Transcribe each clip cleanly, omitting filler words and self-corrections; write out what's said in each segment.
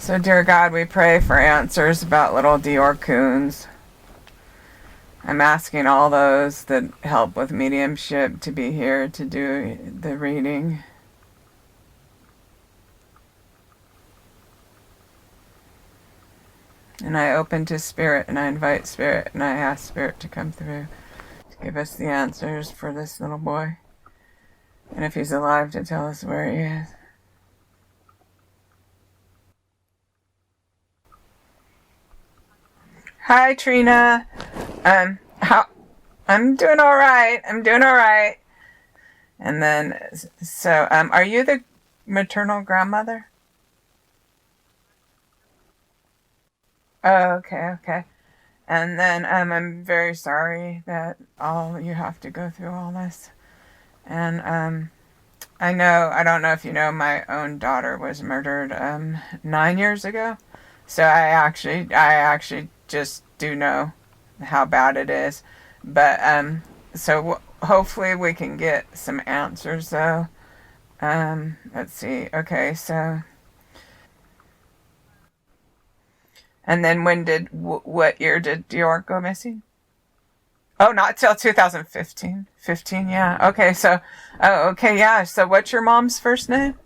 So, dear God, we pray for answers about little DeOrr Kunz. I'm asking all those that help with mediumship to be here to do the reading. And I open to Spirit, and I invite Spirit, and I ask Spirit to come through to give us the answers for this little boy. And if he's alive, to tell us where he is. Hi, Trina. I'm doing all right. And then, so, are you the maternal grandmother? Oh, okay. And then, I'm very sorry that you have to go through all this. And, I don't know if you know, my own daughter was murdered, 9 years ago. So I actually just do know how bad it is. But, so hopefully we can get some answers, though. Let's see. Okay, so. And then what year did DeOrr go missing? Oh, not till 2015. 15, yeah. Okay, so, oh, okay, yeah. So what's your mom's first name?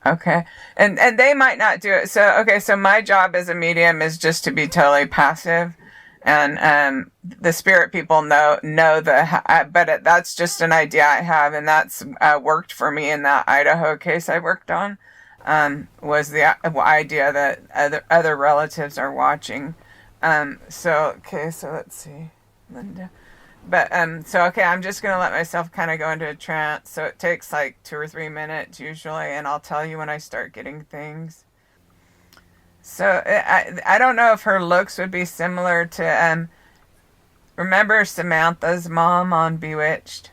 Okay. And they might not do it. So, okay, so my job as a medium is just to be totally passive. And the spirit people know but that's just an idea I have, and that's worked for me in that Idaho case I worked on. Was the idea that other relatives are watching. So let's see, Linda. But, so, okay, I'm just going to let myself kind of go into a trance. So it takes like 2 or 3 minutes usually, and I'll tell you when I start getting things. So I don't know if her looks would be similar to, remember Samantha's mom on Bewitched?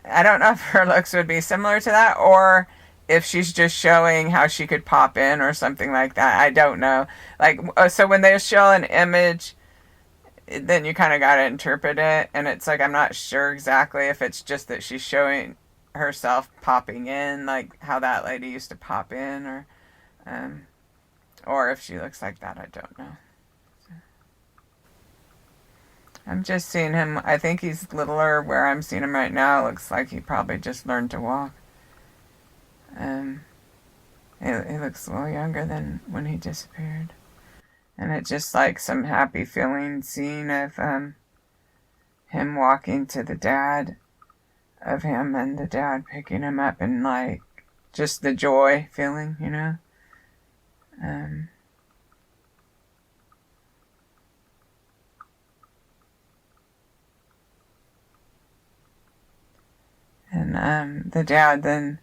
I don't know if her looks would be similar to that, or if she's just showing how she could pop in or something like that. I don't know. Like, so when they show an image, then you kind of got to interpret it, and it's like, I'm not sure exactly if it's just that she's showing herself popping in, like how that lady used to pop in, or if she looks like that. I don't know. I'm just seeing him. I think he's littler where I'm seeing him right now. It looks like he probably just learned to walk. He looks a little younger than when he disappeared. And it's just like some happy feeling scene of him walking to the dad, of him and the dad picking him up, and like just the joy feeling, you know. And the dad then,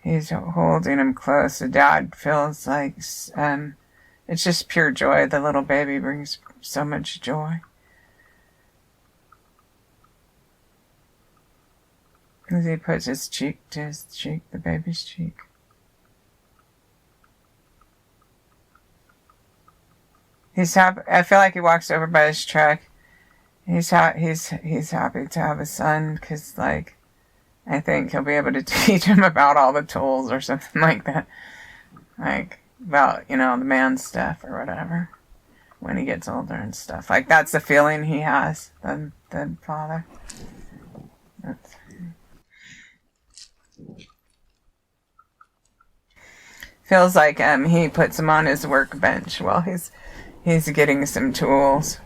he's holding him close. The dad feels like it's just pure joy. The little baby brings so much joy. As he puts his cheek to his cheek, the baby's cheek. He's happy. I feel like he walks over by his truck. He's happy to have a son, because, like, I think he'll be able to teach him about all the tools or something like that. Like, about, the man stuff or whatever, when he gets older and stuff. Like, that's the feeling he has, the father. Feels like he puts him on his workbench while he's getting some tools.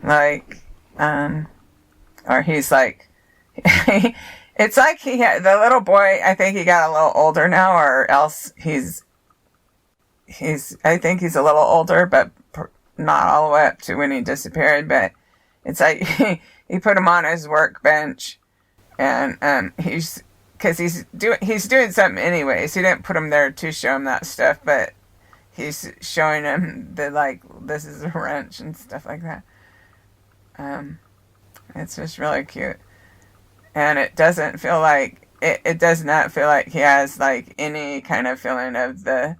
Like, or he's like, it's like the little boy, I think he got a little older now, or else I think he's a little older, but not all the way up to when he disappeared. But it's like he put him on his workbench, and because he's doing something anyways. He didn't put him there to show him that stuff, but he's showing him that, like, this is a wrench and stuff like that. It's just really cute, and it doesn't feel like it does not feel like he has like any kind of feeling of the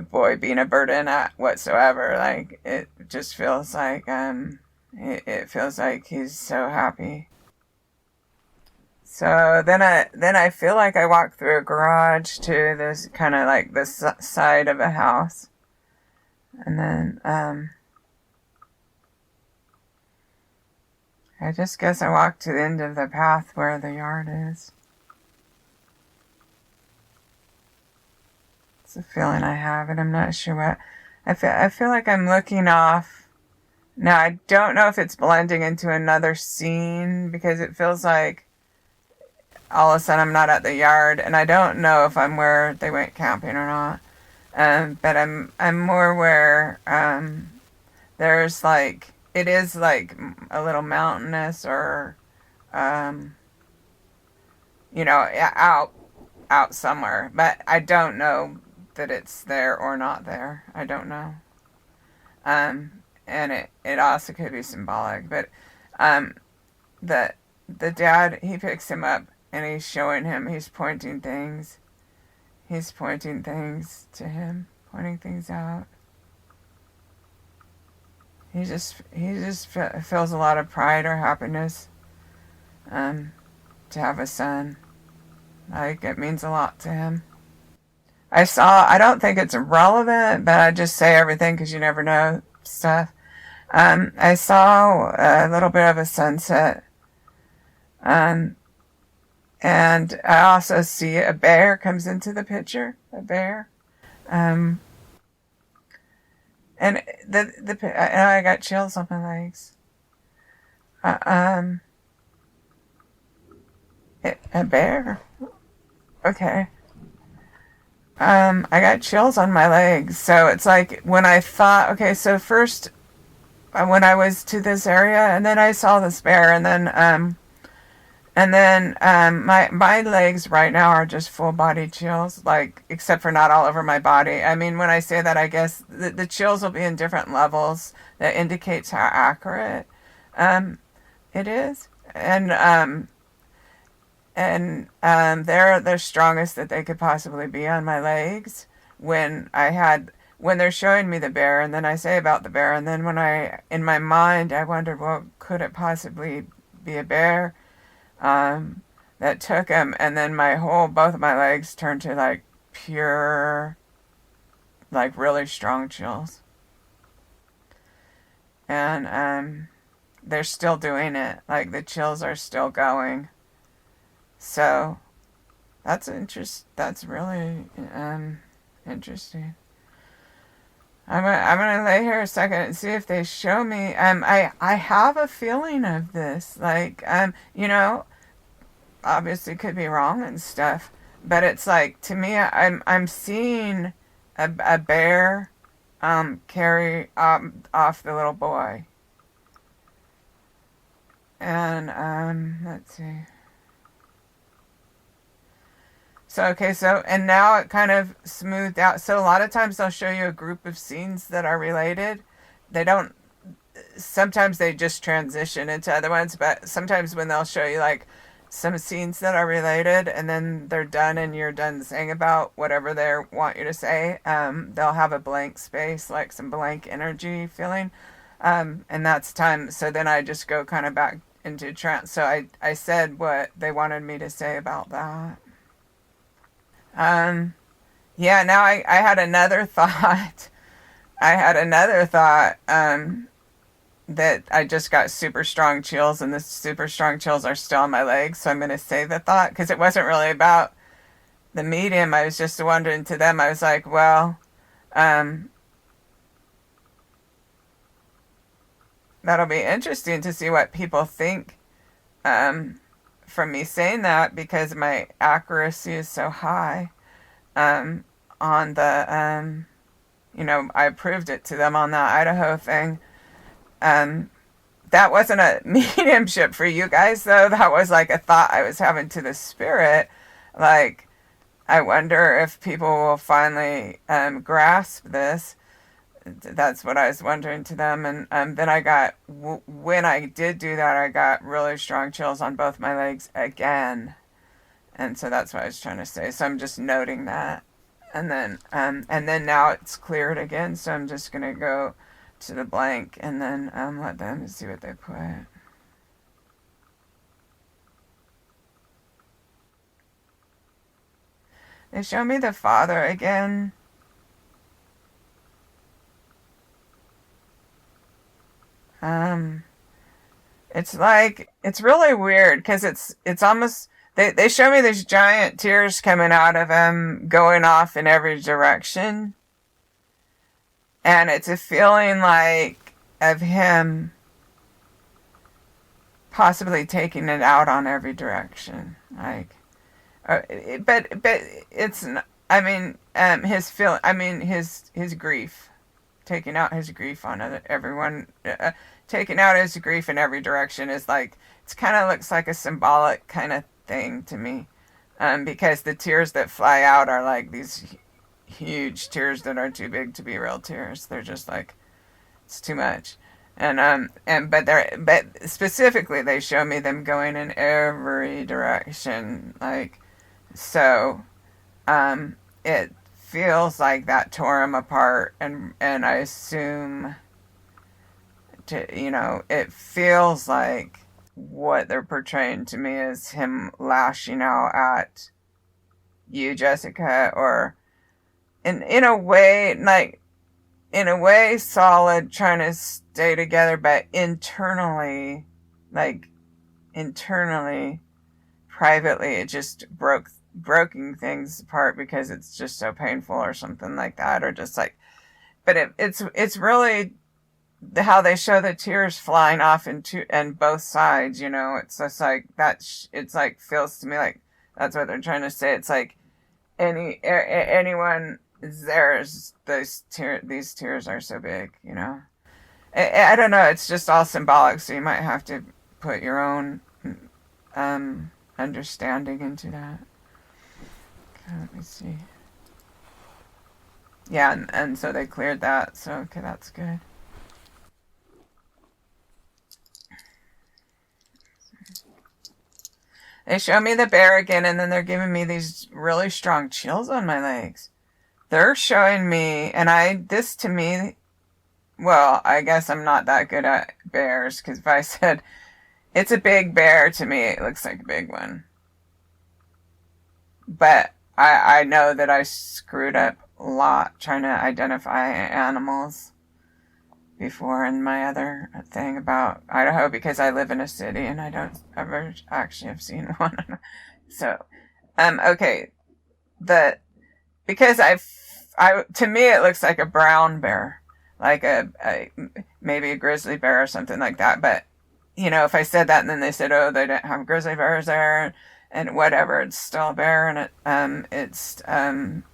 boy being a burden whatsoever. Like, it just feels like it feels like he's so happy. So then I feel like I walk through a garage to this kind of like this side of a house, and then I just guess I walk to the end of the path where the yard is. It's a feeling I have, and I'm not sure what. I feel like I'm looking off. Now I don't know if it's blending into another scene because it feels like all of a sudden I'm not at the yard, and I don't know if I'm where they went camping or not. But I'm more where there's like it is like a little mountainous or out somewhere, but I don't know that it's there or not there. I don't know. And it also could be symbolic, but the dad, he picks him up and he's showing him, he's pointing things to him, pointing things out. He just feels a lot of pride or happiness to have a son. Like, it means a lot to him. I don't think it's relevant, but I just say everything because you never know stuff. I saw a little bit of a sunset. And I also see a bear comes into the picture. A bear. And I got chills on my legs. A bear. Okay. I got chills on my legs. So it's like when I thought, okay, so first when I was to this area, and then I saw this bear, and then my legs right now are just full body chills, like, except for not all over my body. I mean, when I say that, I guess the chills will be in different levels. That indicates how accurate it is. And they're strongest that they could possibly be on my legs when they're showing me the bear, and then I say about the bear, and then in my mind I wondered, well, could it possibly be a bear that took him? And then both of my legs turned to like pure, like really strong chills. And they're still doing it, like the chills are still going. So that's really interesting. I'm gonna lay here a second and see if they show me. I have a feeling of this, like obviously could be wrong and stuff, but it's like, to me, I'm seeing a bear carry off the little boy, and let's see. So, okay, and now it kind of smoothed out. So a lot of times they'll show you a group of scenes that are related. Sometimes they just transition into other ones, but sometimes when they'll show you like some scenes that are related and then they're done and you're done saying about whatever they want you to say, they'll have a blank space, like some blank energy feeling. And that's time. So then I just go kind of back into trance. So I said what they wanted me to say about that. Yeah, now I had another thought. That I just got super strong chills, and the super strong chills are still on my legs. So I'm going to say the thought, because it wasn't really about the medium. I was just wondering to them. I was like, well, that'll be interesting to see what people think, from me saying that, because my accuracy is so high on the I proved it to them on the Idaho thing. That wasn't a mediumship for you guys, though. That was like a thought I was having to the spirit, like, I wonder if people will finally grasp this. That's what I was wondering to them. And then I got, when I did do that, I got really strong chills on both my legs again. And so that's what I was trying to say. So I'm just noting that. And then now it's cleared again. So I'm just going to go to the blank and then let them see what they put. They show me the father again. It's like, it's really weird because it's almost, they show me these giant tears coming out of him, going off in every direction. And it's a feeling like of him possibly taking it out on every direction. Like, but it's, I mean, his grief, taking out his grief on everyone, taking out his grief in every direction is like, it's kind of looks like a symbolic kind of thing to me, because the tears that fly out are like these huge tears that are too big to be real tears. They're just like, it's too much. But specifically they show me them going in every direction, like, so it feels like that tore him apart, and I assume, it feels like what they're portraying to me is him lashing out at you, Jessica, or in a way, like, in a way solid, trying to stay together, but internally, privately, it just broken things apart because it's just so painful or something like that, or just like, but it's really how they show the tears flying off and both sides, it's just like that. It's like, feels to me like that's what they're trying to say. It's like anyone is theirs. These tears are so big, I don't know. It's just all symbolic, so you might have to put your own understanding into that. Okay, let me see. Yeah, and so they cleared that, so okay, that's good. They show me the bear again, and then they're giving me these really strong chills on my legs. They're showing me, and this to me, well, I guess I'm not that good at bears, because if I said it's a big bear, to me it looks like a big one. But I know that I screwed up a lot trying to identify animals before in my other thing about Idaho, because I live in a city and I don't ever actually have seen one. So, okay, because to me it looks like a brown bear, like maybe a grizzly bear or something like that. But if I said that and then they said, oh, they didn't have grizzly bears there, and whatever, it's still a bear, and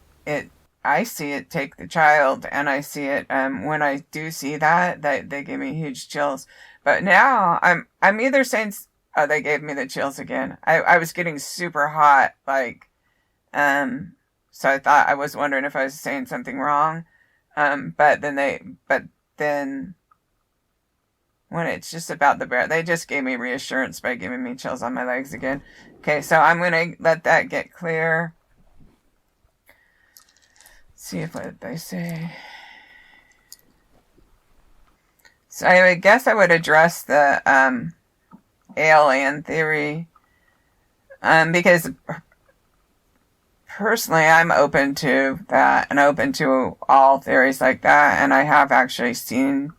I see it take the child, and I see it, when I do see that they give me huge chills. But now I'm either saying, oh, they gave me the chills again. I was getting super hot, like, so I was wondering if I was saying something wrong. But then when it's just about the bear, they just gave me reassurance by giving me chills on my legs again. Okay, so I'm going to let that get clear. See what they say. So I guess I would address the alien theory, because personally I'm open to that and open to all theories like that, and I have actually seen,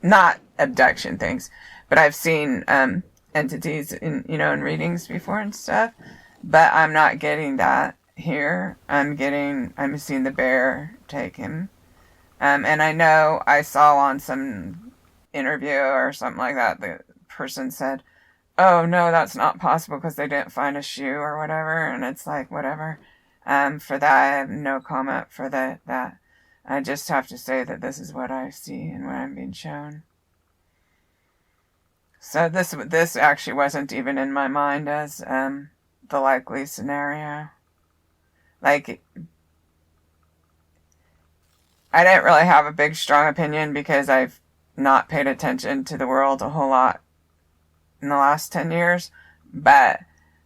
not abduction things, but I've seen entities in readings before and stuff, but I'm not getting that here. I'm seeing the bear take him. And I know I saw on some interview or something like that, the person said, oh no, that's not possible because they didn't find a shoe or whatever. And it's like, whatever. For that, I have no comment for that. I just have to say that this is what I see and what I'm being shown. So this actually wasn't even in my mind as the likely scenario. Like, I didn't really have a big strong opinion because I've not paid attention to the world a whole lot in the last 10 years. But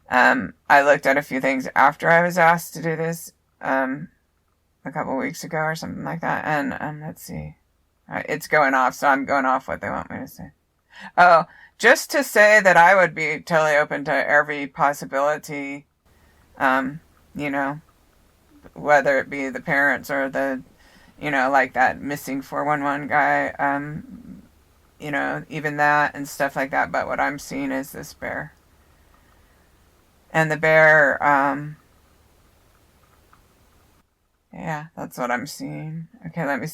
I looked at a few things after I was asked to do this a couple weeks ago or something like that. And let's see. It's going off, so I'm going off what they want me to say. Oh, just to say that I would be totally open to every possibility, whether it be the parents or the, like that missing 411 guy, even that and stuff like that. But what I'm seeing is this bear. And the bear, yeah, that's what I'm seeing. Okay, let me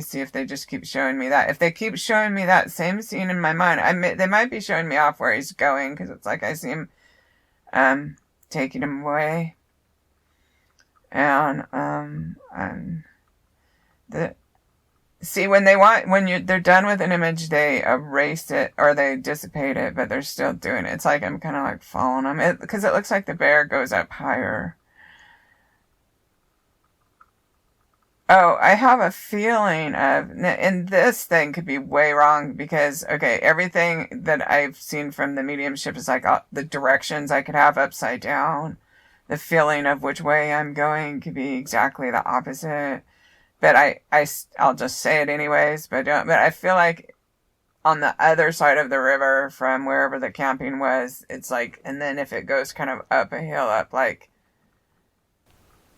see if they just keep showing me that. If they keep showing me that same scene in my mind, they might be showing me off where he's going, because it's like I see him taking him away. And when they're done with an image, they erase it or they dissipate it, but they're still doing it. It's like I'm kind of like following them, because it looks like the bear goes up higher. Oh, I have a feeling and this thing could be way wrong, because, okay, everything that I've seen from the mediumship is like the directions I could have upside down. The feeling of which way I'm going could be exactly the opposite. But I'll just say it anyways. But I feel like on the other side of the river from wherever the camping was, it's like, and then if it goes kind of up a hill, up like,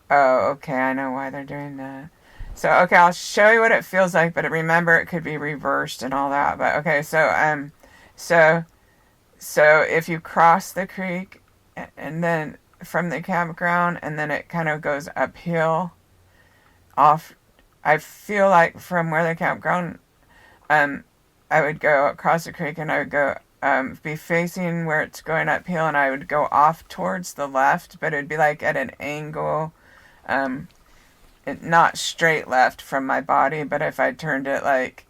oh, okay, I know why they're doing that. So, okay, I'll show you what it feels like, but remember it could be reversed and all that. But okay, so if you cross the creek and then from the campground, and then it kind of goes uphill off, I feel like from where the campground, I would go across the creek and I would go, be facing where it's going uphill, and I would go off towards the left, but it would be like at an angle, not straight left from my body, but if I turned it like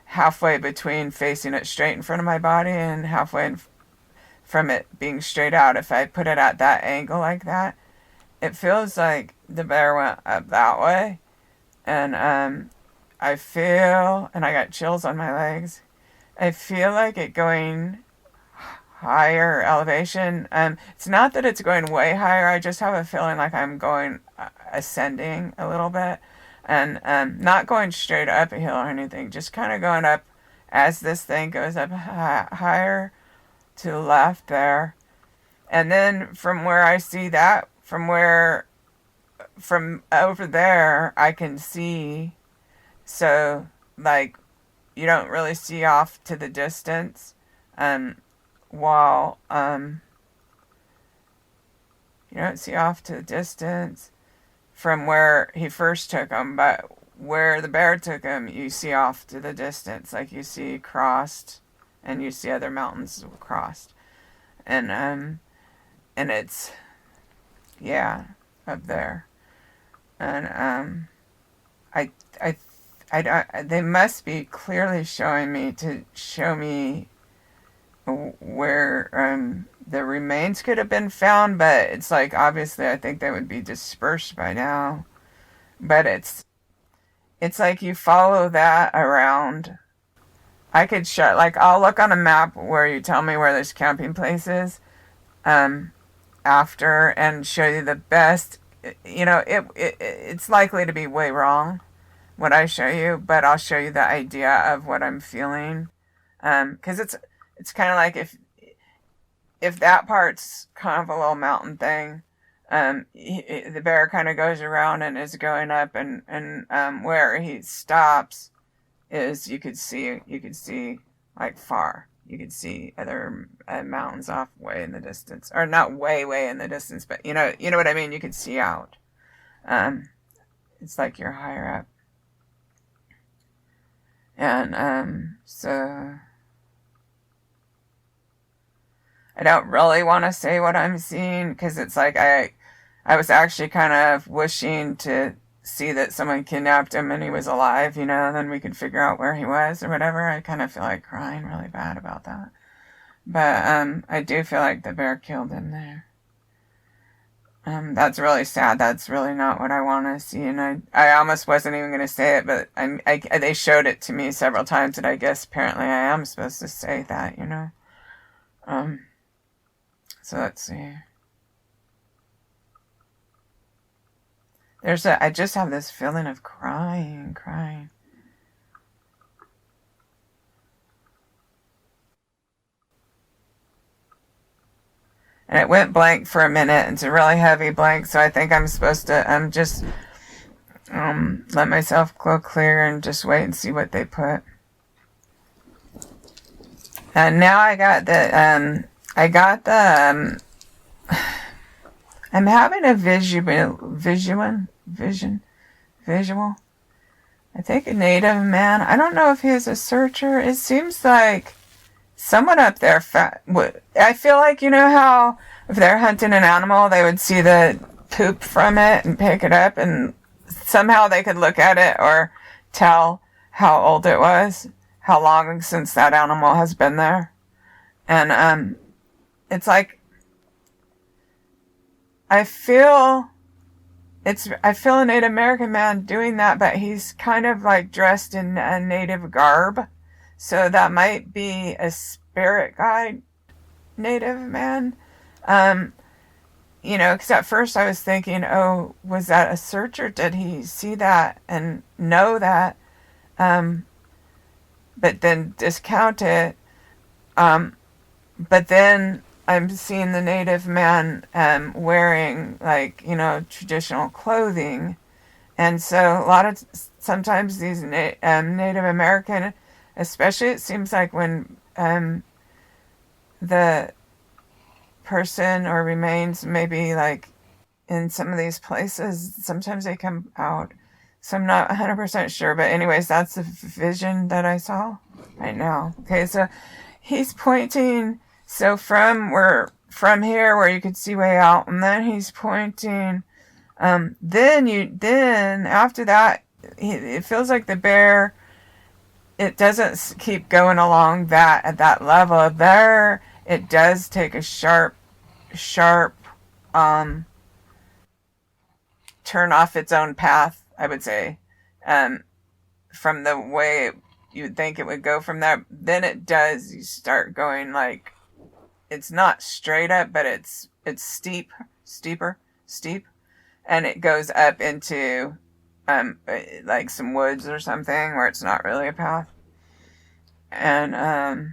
halfway between facing it straight in front of my body and halfway from it being straight out, if I put it at that angle like that, it feels like the bear went up that way. And I feel, and I got chills on my legs, I feel like it going higher elevation. It's not that it's going way higher, I just have a feeling like I'm going ascending a little bit, and not going straight up a hill or anything, just kind of going up as this thing goes up higher to the left there. And then from where I see that, from over there, I can see, so like you don't really see off to the distance, while you don't see off to the distance from where he first took him, but where the bear took him, you see off to the distance, like you see crossed, and you see other mountains crossed, and it's, yeah, up there, and they must be clearly showing me to show me where the remains could have been found, but it's like, obviously I think they would be dispersed by now. But it's like you follow that around. I could show, like, I'll look on a map where you tell me where this camping place is after, and show you the best. It's likely to be way wrong what I show you, but I'll show you the idea of what I'm feeling, because it's kind of like if that part's kind of a little mountain thing, the bear kind of goes around and is going up, and where he stops is you could see like far. You could see other mountains off way in the distance, or not way in the distance, but you know what I mean. You could see out. It's like you're higher up, and so I don't really want to say what I'm seeing, because it's like I was actually kind of wishing to see that someone kidnapped him and he was alive, and then we could figure out where he was or whatever. I kind of feel like crying really bad about that. But I do feel like the bear killed him there. That's really sad. That's really not what I want to see, and I almost wasn't even going to say it, but they showed it to me several times, and I guess apparently I am supposed to say that, So let's see. I just have this feeling of crying. and it went blank for a minute. It's a really heavy blank, so I think I'm supposed to just let myself go clear and just wait and see what they put. And now I got the I'm having a visual. I think a native man. I don't know if he's a searcher. It seems like someone up there. I feel like, you know how if they're hunting an animal, they would see the poop from it and pick it up, and somehow they could look at it or tell how old it was, how long since that animal has been there. And it's like I feel a Native American man doing that, but he's kind of like dressed in a native garb. So that might be a spirit guide native man. Because at first I was thinking, oh, was that a searcher? Did he see that and know that? But then discount it. But then I'm seeing the native man wearing traditional clothing. And so sometimes these Native American, especially it seems like when the person or remains maybe like in some of these places, sometimes they come out. So I'm not 100% sure. But anyways, that's the vision that I saw right now. Okay, so he's pointing... So from here where you could see way out, and then he's pointing, then after that, it feels like the bear, it doesn't keep going along at that level. There, it does take a sharp, turn off its own path, I would say, from the way you'd think it would go from there. Then it does, you start going like, it's not straight up, but it's steep, and it goes up into like some woods or something where it's not really a path. And I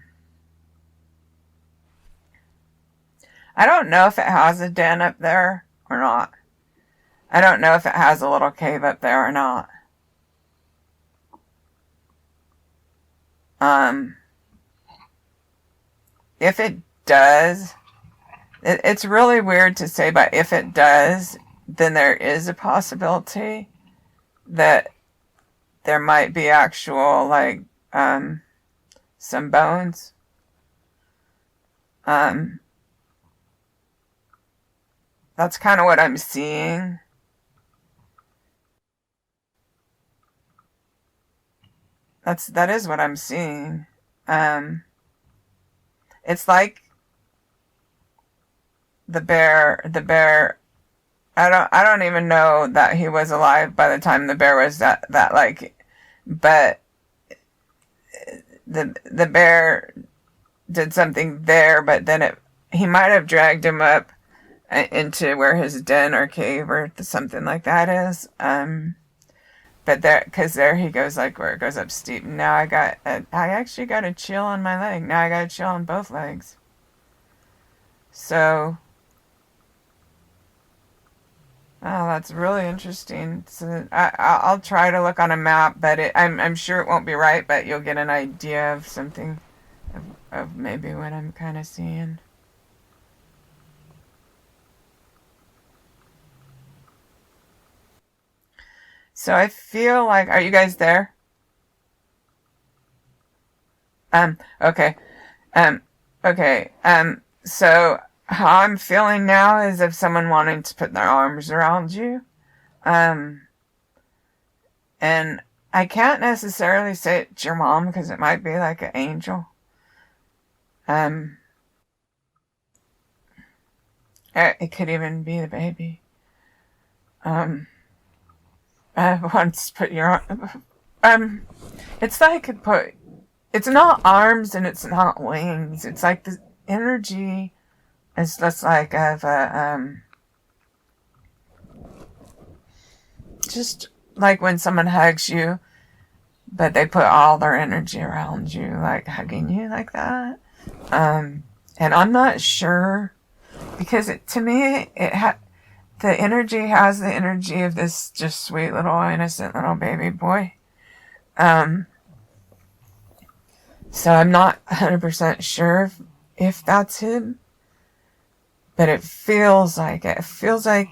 don't know if it has a den up there or not. I don't know if it has a little cave up there or not. If it does, it's really weird to say, but if it does, then there is a possibility that there might be actual some bones. That's kind of what I'm seeing. That is what I'm seeing. It's like the bear, I don't even know that he was alive by the time the bear was that but the bear did something there, but then he might have dragged him up into where his den or cave or something like that is. But because there he goes, like where it goes up steep. Now I actually got a chill on my leg. Now I got a chill on both legs. So, oh, that's really interesting. So I'll try to look on a map, but I'm sure it won't be right, but you'll get an idea of something, of maybe what I'm kind of seeing. So I feel like, are you guys there? Okay. Okay. So how I'm feeling now is if someone wanting to put their arms around you. And I can't necessarily say it's your mom because it might be like an angel. It could even be the baby. Once put your it's like it's not arms and it's not wings. It's like the energy is just like of just like when someone hugs you, but they put all their energy around you, like hugging you like that. And I'm not sure because to me, the energy has the energy of this just sweet little innocent little baby boy. So I'm not 100% sure if that's him, but it feels like it. It feels like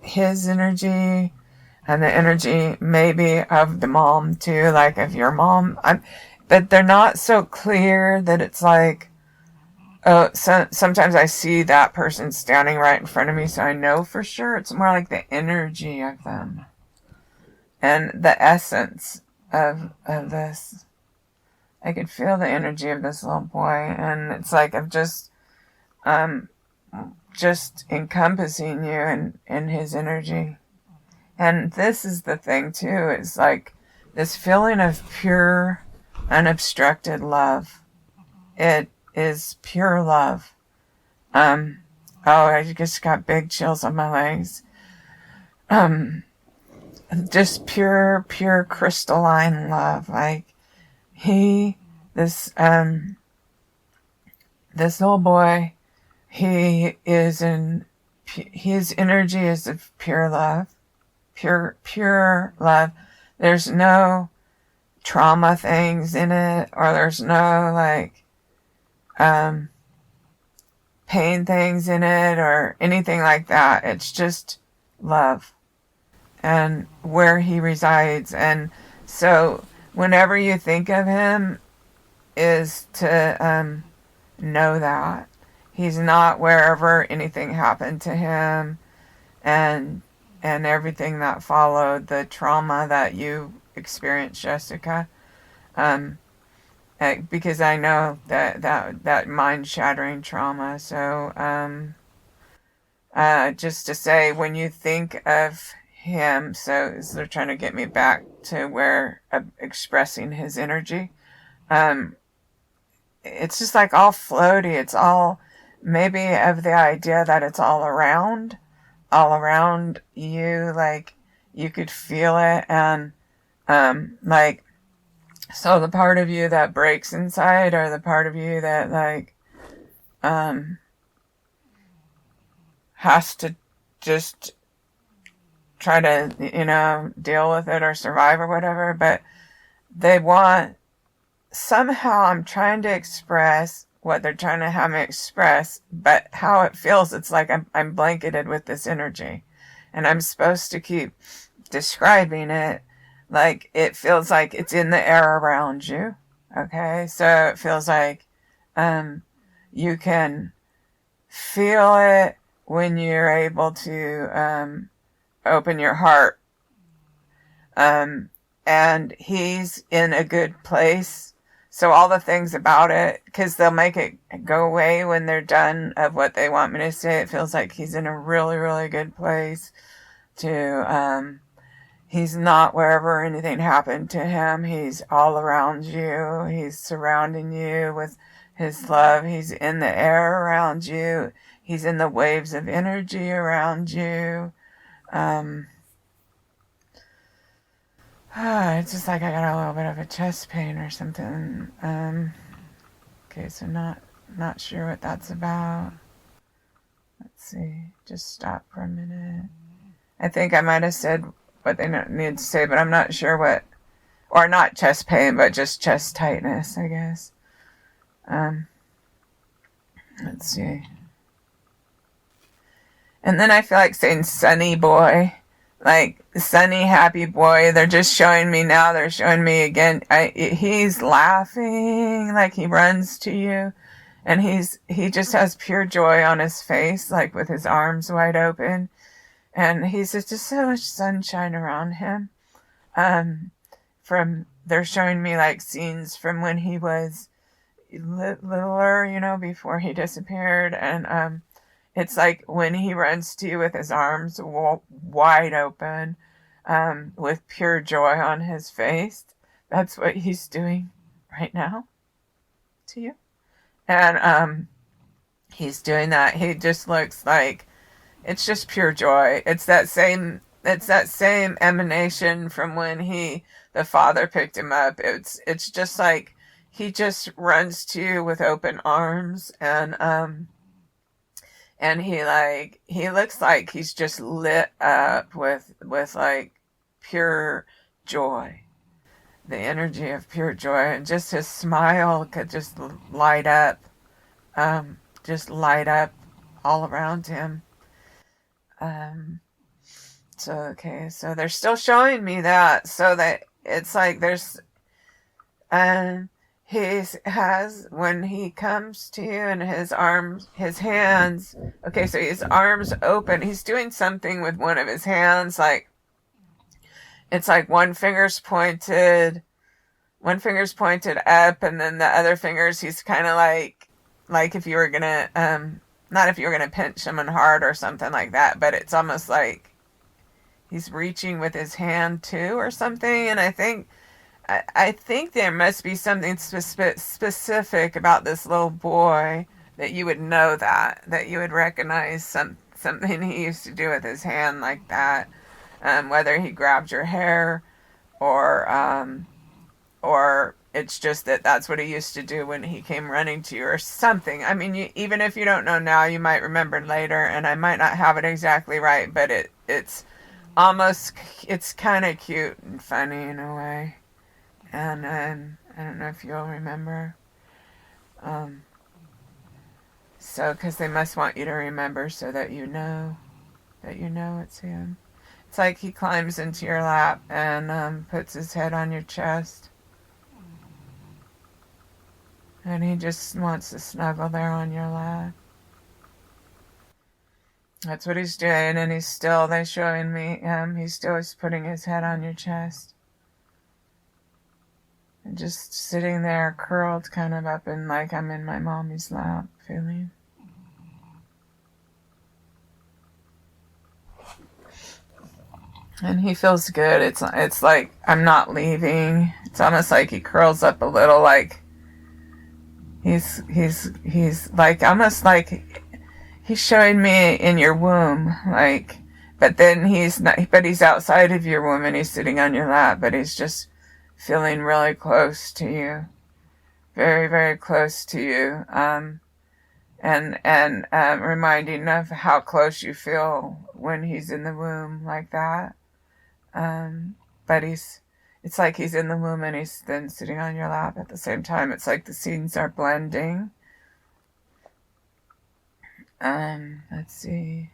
his energy and the energy maybe of the mom too, like of your mom. But they're not so clear that it's like, oh, sometimes I see that person standing right in front of me, so I know for sure. It's more like the energy of them and the essence of this. I could feel the energy of this little boy, and it's like I'm just encompassing you in his energy. And this is the thing too, is like this feeling of pure, unobstructed love. It is pure love. Oh, I just got big chills on my legs. Just pure crystalline love. Like this little boy, his energy is of pure love. Pure love. There's no trauma things in it, or there's no pain things in it, or anything like that. It's just love and where he resides. And so whenever you think of him, is to know that he's not wherever anything happened to him and everything that followed the trauma that you experienced, Jessica. Because I know that mind-shattering trauma. So just to say, when you think of him, so they're trying to get me back to where expressing his energy. It's just like all floaty. It's all maybe of the idea that it's all around you, like you could feel it. And so the part of you that breaks inside, or the part of you that has to just try to deal with it or survive or whatever, but they want, somehow I'm trying to express what they're trying to have me express, but how it feels, it's like I'm blanketed with this energy, and I'm supposed to keep describing it like it feels like it's in the air around you. Okay, so it feels like you can feel it when you're able to open your heart, and he's in a good place. So all the things about it, because they'll make it go away when they're done of what they want me to say, it feels like he's in a really, really good place to, he's not wherever anything happened to him. He's all around you. He's surrounding you with his love. He's in the air around you. He's in the waves of energy around you. It's just like I got a little bit of a chest pain or something. Okay, so not sure what that's about. Let's see. Just stop for a minute. I think I might have said what they need to say, but I'm not sure what, or not chest pain, but just chest tightness, I guess. Let's see. And then I feel like saying sunny boy. Like, sunny, happy boy. They're just showing me now. They're showing me again. He's laughing, like he runs to you. And he just has pure joy on his face, like with his arms wide open. And he's just so much sunshine around him. They're showing me like scenes from when he was littler, before he disappeared. And, it's like when he runs to you with his arms wide open, with pure joy on his face. That's what he's doing right now to you. And he's doing that. He just looks like it's just pure joy. It's that same emanation from when the father picked him up. It's just like he just runs to you with open arms, and And he looks like he's just lit up with like pure joy, the energy of pure joy, and just his smile could just light up, just light up all around him. So they're still showing me that, so that it's like there's, when he comes to you and his arms, his hands, okay, so his arms open, he's doing something with one of his hands, like, it's like one finger's pointed up, and then the other fingers, he's kind of like if you were gonna, not if you were gonna pinch someone hard or something like that, but it's almost like he's reaching with his hand too or something. And I think there must be something specific about this little boy that you would know, that you would recognize something he used to do with his hand like that. Whether he grabbed your hair or it's just that's what he used to do when he came running to you or something. I mean, even if you don't know now, you might remember later, and I might not have it exactly right, but it's kind of cute and funny in a way. And I don't know if you'll remember. So, because they must want you to remember so that you know it's him. It's like he climbs into your lap and puts his head on your chest. And he just wants to snuggle there on your lap. That's what he's doing, and they're showing me, he's still putting his head on your chest. And just sitting there curled kind of up in, like I'm in my mommy's lap feeling. And he feels good. It's like I'm not leaving. It's almost like he curls up a little, like he's like almost like he's showing me in your womb, like, but then he's outside of your womb and he's sitting on your lap, but he's just feeling really close to you, very, very close to you, and reminding of how close you feel when he's in the womb like that. But it's like he's in the womb and he's then sitting on your lap at the same time. It's like the scenes are blending. Let's see.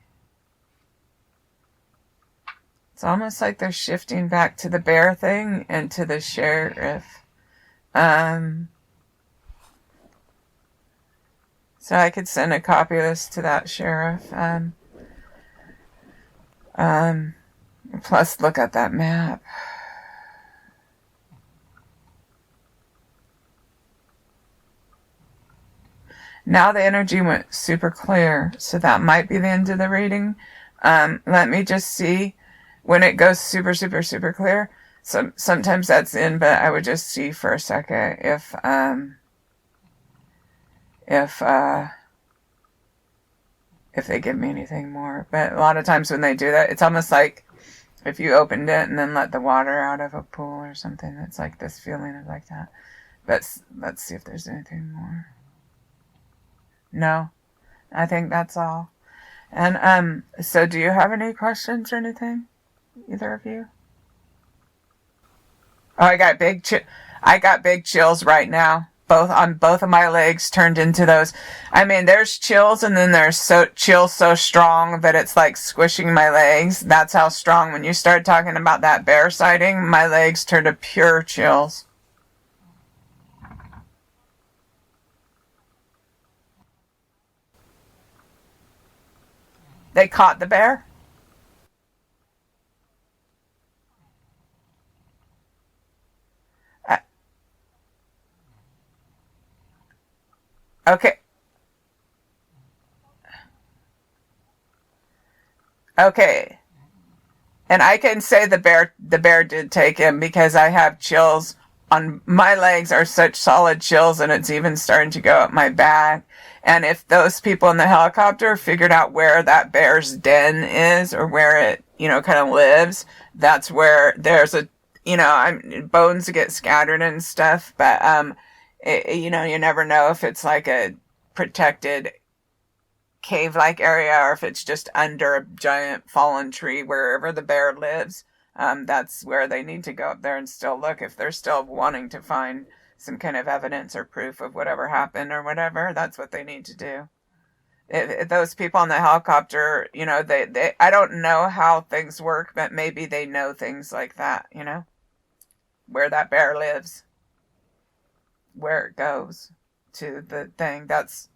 It's almost like they're shifting back to the bear thing and to the sheriff. So I could send a copy of this to that sheriff. Plus, look at that map. Now the energy went super clear, so that might be the end of the reading. Let me just see when it goes super, super, super clear. Sometimes that's in, but I would just see for a second if they give me anything more. But a lot of times when they do that, it's almost like if you opened it and then let the water out of a pool or something. It's like this feeling of like that. But let's see if there's anything more. No, I think that's all. And so do you have any questions or anything? Either of you? Oh, I got big chills right now. Both of my legs turned into those. I mean, there's chills, and then there's chills so strong that it's like squishing my legs. That's how strong. When you started talking about that bear sighting, my legs turned to pure chills. They caught the bear? Uh, okay. Okay. And I can say the bear did take him because I have chills on my legs, are such solid chills, and it's even starting to go up my back. And if those people in the helicopter figured out where that bear's den is, or where it, kind of lives, that's where there's bones get scattered and stuff. But, you never know if it's like a protected cave-like area, or if it's just under a giant fallen tree, wherever the bear lives. That's where they need to go up there and still look if they're still wanting to find some kind of evidence or proof of whatever happened or whatever. That's what they need to do. If those people on the helicopter, they I don't know how things work, but maybe they know things like that, where that bear lives, where it goes to the thing. That's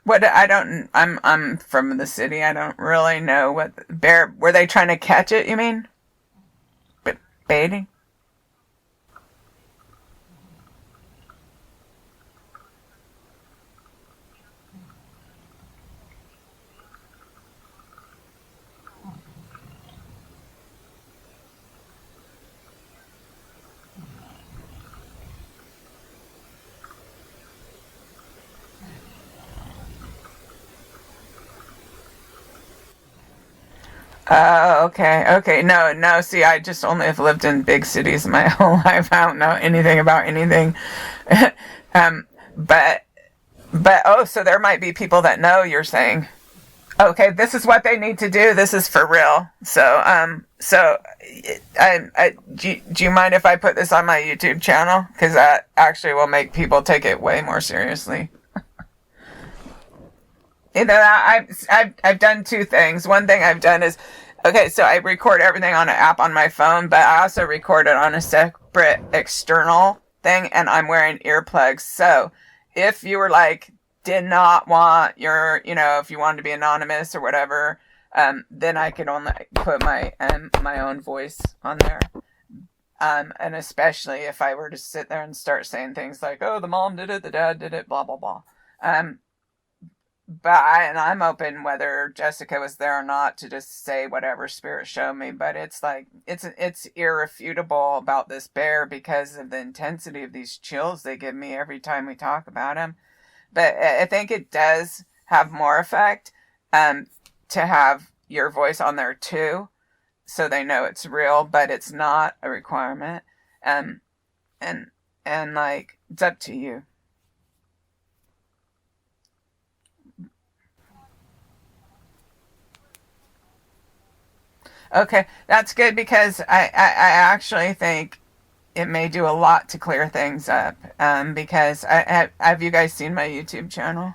what I don't. I'm from the city. I don't really know what bear. Were they trying to catch it? You mean, but baiting? Oh, okay, okay. No, no. See, I just only have lived in big cities my whole life. I don't know anything about anything. um, but oh, so there might be people that know. You're saying, okay, this is what they need to do. This is for real. Do you mind if I put this on my YouTube channel? Because that actually will make people take it way more seriously. I've done two things. One thing I've done is, okay, so I record everything on an app on my phone, but I also record it on a separate external thing, and I'm wearing earplugs. So if you were like, did not want if you wanted to be anonymous or whatever, then I could only put my own voice on there. And especially if I were to sit there and start saying things like, oh, the mom did it, the dad did it, blah, blah, blah. And I'm open whether Jessica was there or not to just say whatever spirit showed me. But it's like it's irrefutable about this bear because of the intensity of these chills they give me every time we talk about him. But I think it does have more effect to have your voice on there too, so they know it's real. But it's not a requirement, and like it's up to you. Okay, that's good because I actually think it may do a lot to clear things up. Because have you guys seen my YouTube channel?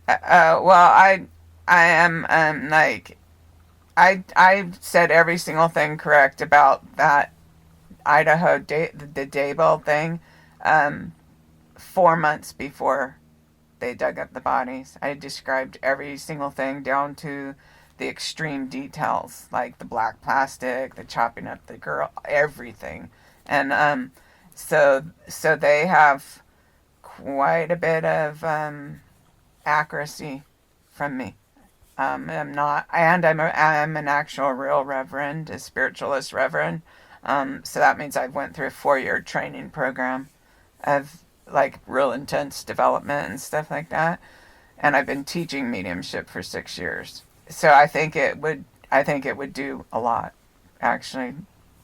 Well, I am like I said every single thing correct about that the Daybell thing, 4 months before they dug up the bodies. I described every single thing down to the extreme details, like the black plastic, the chopping up the girl, everything. And so they have quite a bit of accuracy from me. I'm not, and I'm an actual real reverend, a spiritualist reverend. So that means I went through a 4-year training program of like real intense development and stuff like that. And I've been teaching mediumship for 6 years. So I think it would do a lot, actually.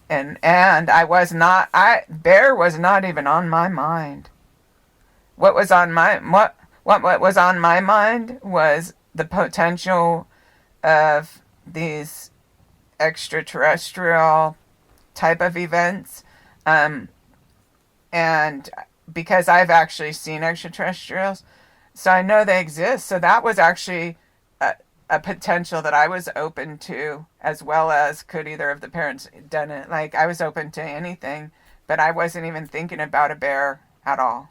And Bear was not even on my mind. What was on my mind was the potential of these extraterrestrial type of events. Um, and because I've actually seen extraterrestrials, so I know they exist. So that was actually a potential that I was open to, as well as could either of the parents done it. Like I was open to anything, but I wasn't even thinking about a bear at all.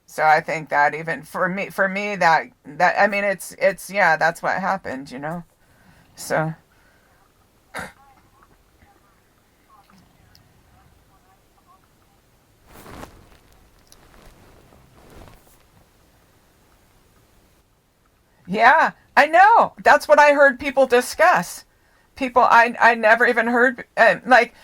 So I think that even for me that I mean it's yeah, that's what happened. So yeah, I know. That's what I heard people discuss. People I never even heard like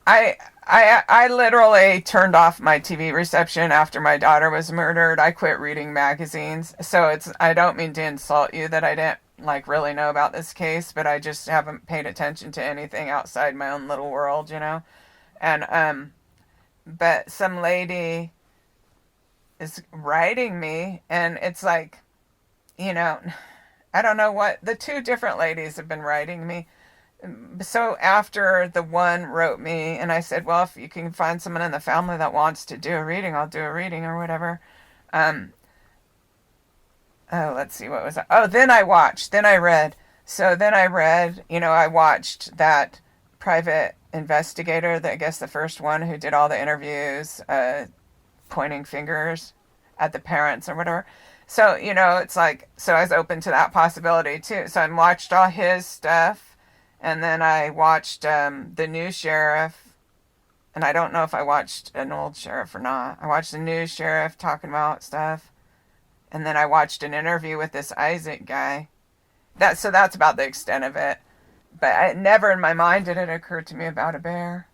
I literally turned off my TV reception after my daughter was murdered. I quit reading magazines. So I don't mean to insult you that I didn't like really know about this case, but I just haven't paid attention to anything outside my own little world, you know? And but some lady is writing me, and it's like, you know, I don't know what the two different ladies have been writing me. So after the one wrote me, and I said, well, if you can find someone in the family that wants to do a reading, I'll do a reading or whatever. Um, oh, let's see, what was that? Oh, then I read. So then I read, you know, I watched that private investigator, I guess the first one who did all the interviews, pointing fingers at the parents or whatever. So, you know, it's like, so I was open to that possibility too. So I watched all his stuff, and then I watched the new sheriff, and I don't know if I watched an old sheriff or not. I watched the new sheriff talking about stuff, and then I watched an interview with this Isaac guy. So that's about the extent of it. But never in my mind did it occur to me about a bear.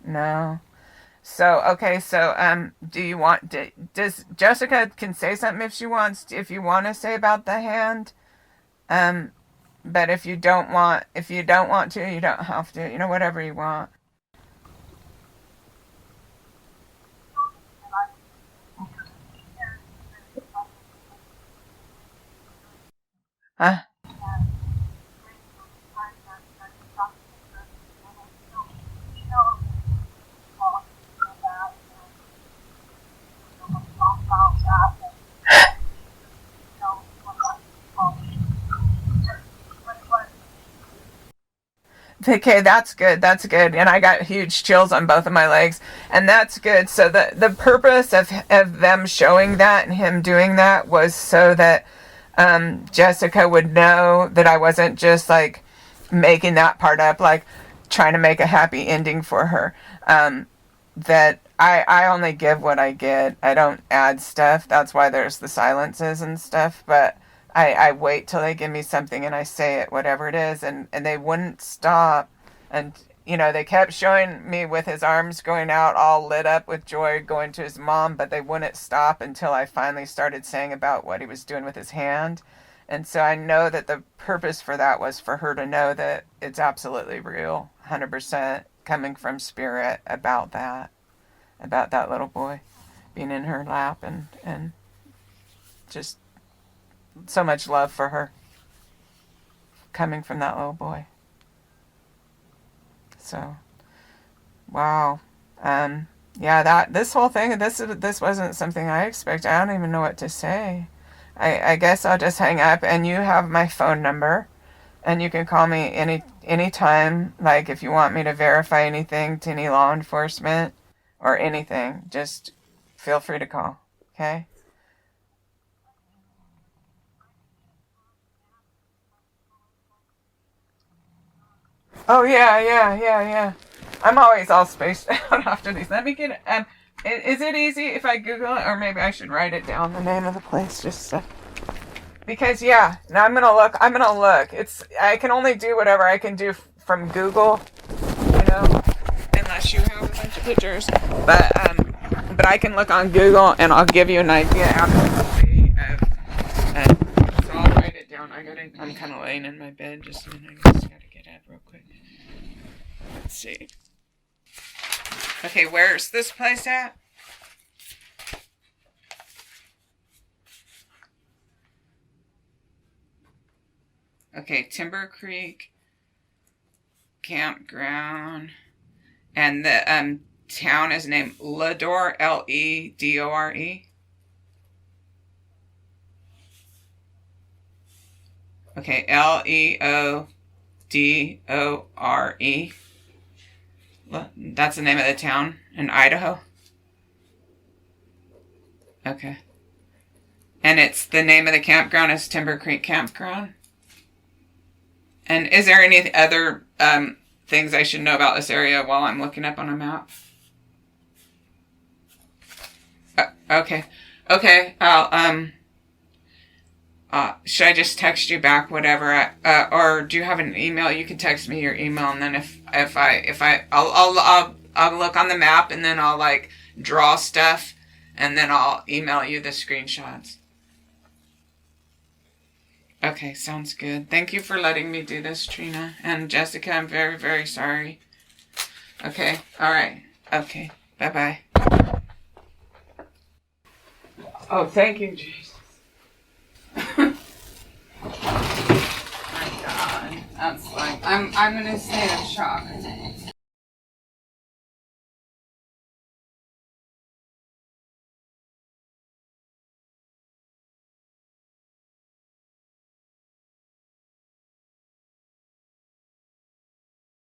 No. So, okay, so do you want does Jessica can say something if she wants, if you want to say about the hand? Um but if you don't want to, you don't have to. You know, whatever you want. Huh? Okay, that's good. That's good. And I got huge chills on both of my legs, and that's good. So the purpose of them showing that and him doing that was so that Jessica would know that I wasn't just like making that part up, like trying to make a happy ending for her. That I only give what I get. I don't add stuff. That's why there's the silences and stuff. But I wait till they give me something and I say it, whatever it is. And they wouldn't stop. And, you know, they kept showing me with his arms going out, all lit up with joy, going to his mom. But they wouldn't stop until I finally started saying about what he was doing with his hand. And so I know that the purpose for that was for her to know that it's absolutely real, 100% coming from spirit about that little boy being in her lap, and just so much love for her coming from that little boy. So, wow. Yeah, that this whole thing, this wasn't something I expected. I don't even know what to say. I guess I'll just hang up, and you have my phone number, and you can call me any time. Like if you want me to verify anything to any law enforcement or anything, just feel free to call. Okay? Oh yeah. I'm always all spaced out after these. Let me get. Is it easy if I Google it, or maybe I should write it down, the name of the place, just because yeah. Now I'm gonna look. It's I can only do whatever I can do from Google, you know, unless you have a bunch of pictures. But I can look on Google and I'll give you an idea absolutely of. So I'll write it down. I'm kind of laying in my bed just a minute. I just gotta get up real quick. Let's see. Okay, where's this place at? Okay, Timber Creek Campground, and the town is named Ledore, Ledore. Okay, Leodore. That's the name of the town in Idaho. Okay. And it's the name of the campground is Timber Creek Campground. And is there any other things I should know about this area while I'm looking up on a map? Okay. Okay. should I just text you back whatever? Or do you have an email? You can text me your email, and then I'll look on the map, and then I'll like draw stuff, and then I'll email you the screenshots. Okay, sounds good. Thank you for letting me do this, Trina. And Jessica, I'm very, very sorry. Okay, all right. Okay, bye-bye. Oh, thank you, Jesus. My God, that's like, I'm in a state of shock.